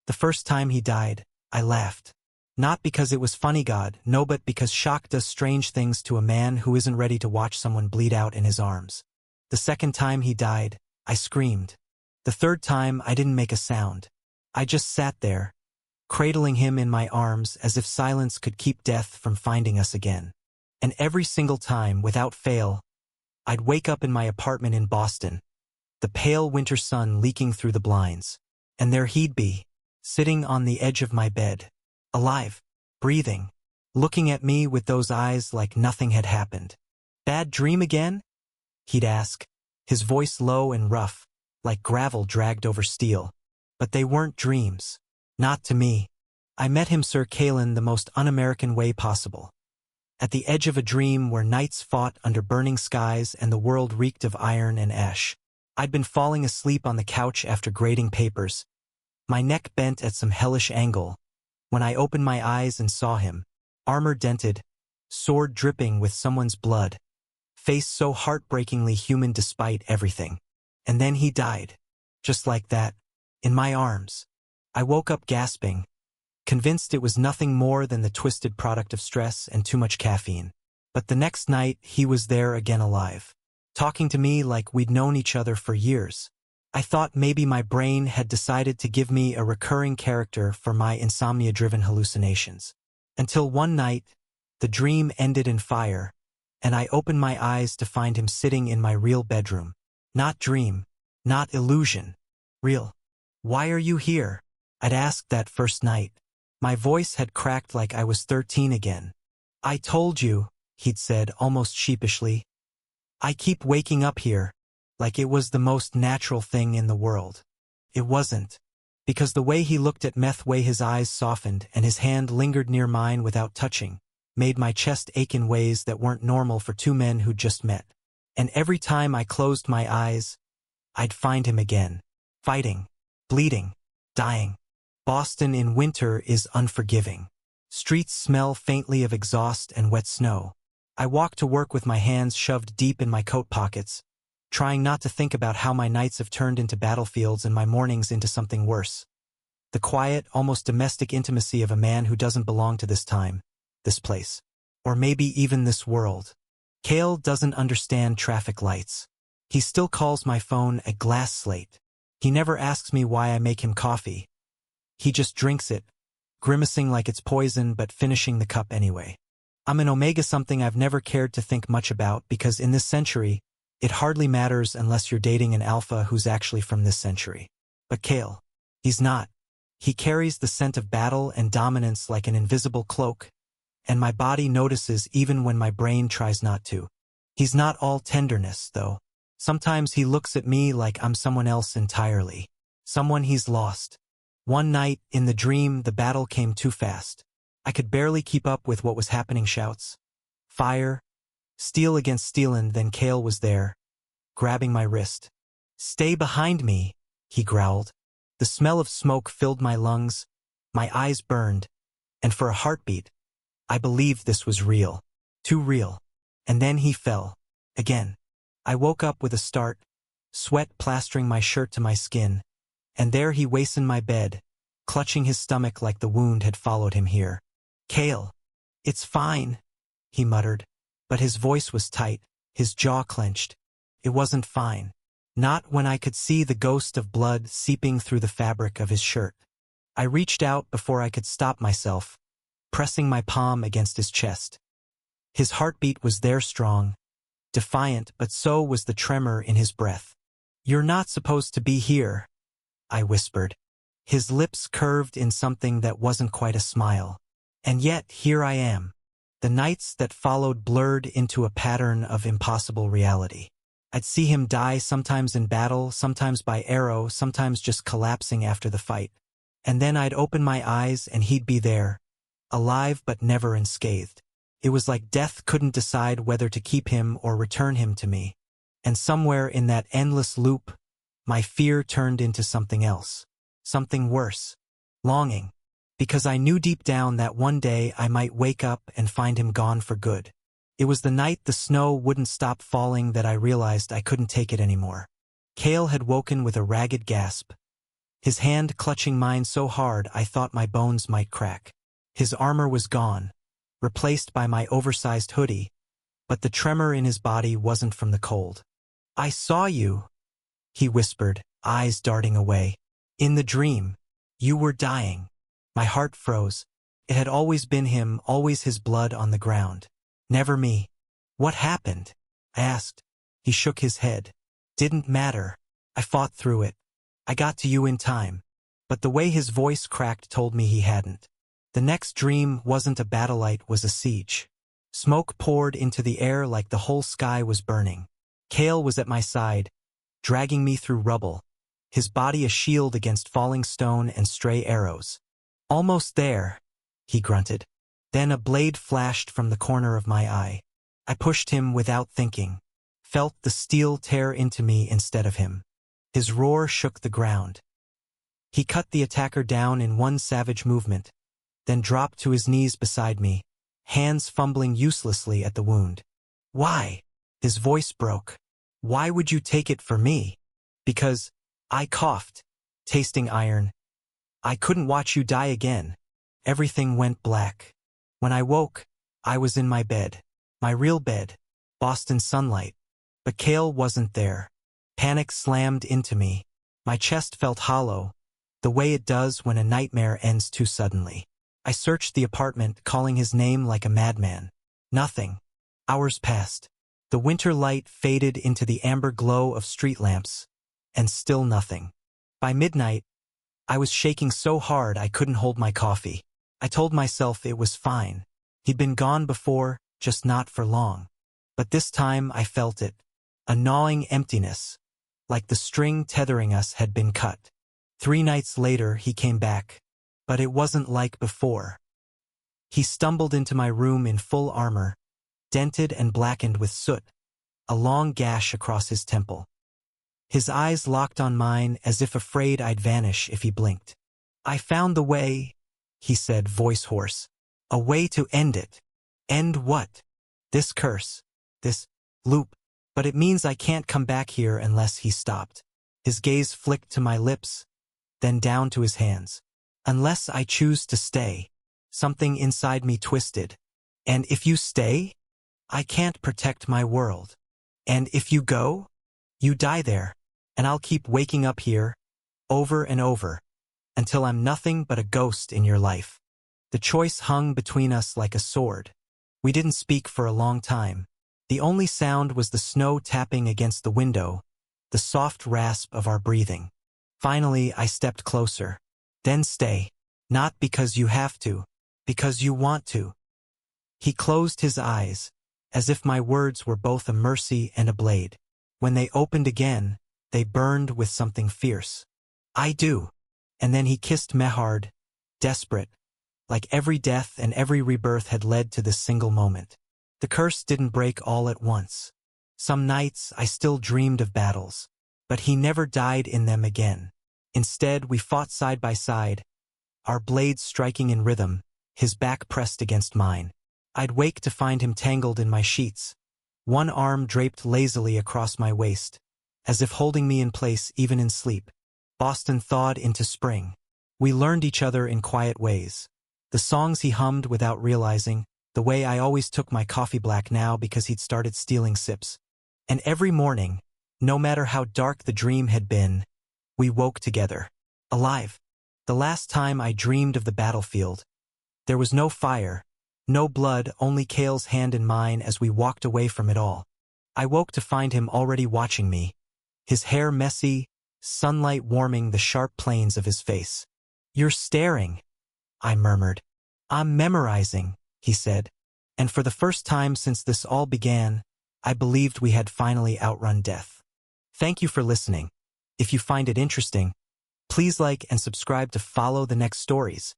The first time he died, I laughed. Not because it was funny, God, no, but because shock does strange things to a man who isn't ready to watch someone bleed out in his arms. The second time he died, I screamed. The third time, I didn't make a sound. I just sat there, cradling him in my arms as if silence could keep death from finding us again. And every single time, without fail, I'd wake up in my apartment in Boston, the pale winter sun leaking through the blinds, and there he'd be, sitting on the edge of my bed, alive, breathing, looking at me with those eyes like nothing had happened. "Bad dream again?" he'd ask, his voice low and rough, like gravel dragged over steel. But they weren't dreams. Not to me. I met him, Sir Kalen, the most un-American way possible. At the edge of a dream where nights fought under burning skies and the world reeked of iron and ash. I'd been falling asleep on the couch after grading papers, my neck bent at some hellish angle, when I opened my eyes and saw him, armor dented, sword dripping with someone's blood, face so heartbreakingly human despite everything. And then he died. Just like that, in my arms. I woke up gasping, convinced it was nothing more than the twisted product of stress and too much caffeine. But the next night, he was there again, alive, talking to me like we'd known each other for years. I thought maybe my brain had decided to give me a recurring character for my insomnia-driven hallucinations. Until one night, the dream ended in fire, and I opened my eyes to find him sitting in my real bedroom. Not dream, not illusion, real. "Why are you here?" I'd asked that first night. My voice had cracked like I was 13 again. "I told you," he'd said almost sheepishly. "I keep waking up here, like it was the most natural thing in the world." It wasn't. Because the way he looked at meth, way his eyes softened and his hand lingered near mine without touching, made my chest ache in ways that weren't normal for two men who'd just met. And every time I closed my eyes, I'd find him again, fighting, bleeding, dying. Boston in winter is unforgiving. Streets smell faintly of exhaust and wet snow. I walk to work with my hands shoved deep in my coat pockets, trying not to think about how my nights have turned into battlefields and my mornings into something worse. The quiet, almost domestic intimacy of a man who doesn't belong to this time, this place, or maybe even this world. Cale doesn't understand traffic lights. He still calls my phone a glass slate. He never asks me why I make him coffee. He just drinks it, grimacing like it's poison but finishing the cup anyway. I'm an omega, something I've never cared to think much about because in this century, it hardly matters unless you're dating an alpha who's actually from this century. But Cale, he's not. He carries the scent of battle and dominance like an invisible cloak, and my body notices even when my brain tries not to. He's not all tenderness, though. Sometimes he looks at me like I'm someone else entirely, someone he's lost. One night, in the dream, the battle came too fast. I could barely keep up with what was happening. Shouts, fire, steel against steel, and then Cale was there, grabbing my wrist. "Stay behind me," he growled. The smell of smoke filled my lungs, my eyes burned, and for a heartbeat, I believed this was real. Too real. And then he fell. Again. I woke up with a start, sweat plastering my shirt to my skin, and there he was in my bed, clutching his stomach like the wound had followed him here. "Cale, it's fine," he muttered, but his voice was tight, his jaw clenched. It wasn't fine. Not when I could see the ghost of blood seeping through the fabric of his shirt. I reached out before I could stop myself, pressing my palm against his chest. His heartbeat was there, strong, defiant, but so was the tremor in his breath. "You're not supposed to be here," I whispered. His lips curved in something that wasn't quite a smile. And yet, here I am. The nights that followed blurred into a pattern of impossible reality. I'd see him die, sometimes in battle, sometimes by arrow, sometimes just collapsing after the fight. And then I'd open my eyes and he'd be there, alive but never unscathed. It was like death couldn't decide whether to keep him or return him to me. And somewhere in that endless loop, my fear turned into something else. Something worse. Longing. Because I knew deep down that one day I might wake up and find him gone for good. It was the night the snow wouldn't stop falling that I realized I couldn't take it anymore. Cale had woken with a ragged gasp, his hand clutching mine so hard I thought my bones might crack. His armor was gone, replaced by my oversized hoodie, but the tremor in his body wasn't from the cold. "I saw you," he whispered, eyes darting away. "In the dream. You were dying." My heart froze. It had always been him, always his blood on the ground. Never me. "What happened?" I asked. He shook his head. "Didn't matter. I fought through it. I got to you in time." But the way his voice cracked told me he hadn't. The next dream wasn't a battle, it was a siege. Smoke poured into the air like the whole sky was burning. Kale was at my side, dragging me through rubble, his body a shield against falling stone and stray arrows. "Almost there," he grunted. Then a blade flashed from the corner of my eye. I pushed him without thinking, felt the steel tear into me instead of him. His roar shook the ground. He cut the attacker down in one savage movement, then dropped to his knees beside me, hands fumbling uselessly at the wound. "Why?" His voice broke. "Why would you take it for me?" "Because," I coughed, tasting iron, "I couldn't watch you die again." Everything went black. When I woke, I was in my bed. My real bed. Boston sunlight. But Kale wasn't there. Panic slammed into me. My chest felt hollow, the way it does when a nightmare ends too suddenly. I searched the apartment, calling his name like a madman. Nothing. Hours passed. The winter light faded into the amber glow of street lamps, and still nothing. By midnight, I was shaking so hard I couldn't hold my coffee. I told myself it was fine. He'd been gone before, just not for long. But this time I felt it. A gnawing emptiness, like the string tethering us had been cut. 3 nights later he came back, but it wasn't like before. He stumbled into my room in full armor, dented and blackened with soot, a long gash across his temple. His eyes locked on mine as if afraid I'd vanish if he blinked. "I found the way," he said, voice hoarse. "A way to end it." "End what?" "This curse. This loop. But it means I can't come back here unless," he stopped. His gaze flicked to my lips, then down to his hands. "Unless I choose to stay." Something inside me twisted. "And if you stay, I can't protect my world. And if you go, you die there, and I'll keep waking up here, over and over, until I'm nothing but a ghost in your life." The choice hung between us like a sword. We didn't speak for a long time. The only sound was the snow tapping against the window, the soft rasp of our breathing. Finally, I stepped closer. "Then stay. Not because you have to, because you want to." He closed his eyes, as if my words were both a mercy and a blade. When they opened again, they burned with something fierce. "I do." And then he kissed me hard, desperate, like every death and every rebirth had led to this single moment. The curse didn't break all at once. Some nights I still dreamed of battles, but he never died in them again. Instead, we fought side by side, our blades striking in rhythm, his back pressed against mine. I'd wake to find him tangled in my sheets, one arm draped lazily across my waist, as if holding me in place even in sleep. Boston thawed into spring. We learned each other in quiet ways. The songs he hummed without realizing, the way I always took my coffee black now because he'd started stealing sips. And every morning, no matter how dark the dream had been, we woke together, alive. The last time I dreamed of the battlefield, there was no fire, no blood, only Kale's hand in mine as we walked away from it all. I woke to find him already watching me, his hair messy, sunlight warming the sharp planes of his face. "You're staring," I murmured. "I'm memorizing," he said. And for the first time since this all began, I believed we had finally outrun death. Thank you for listening. If you find it interesting, please like and subscribe to follow the next stories.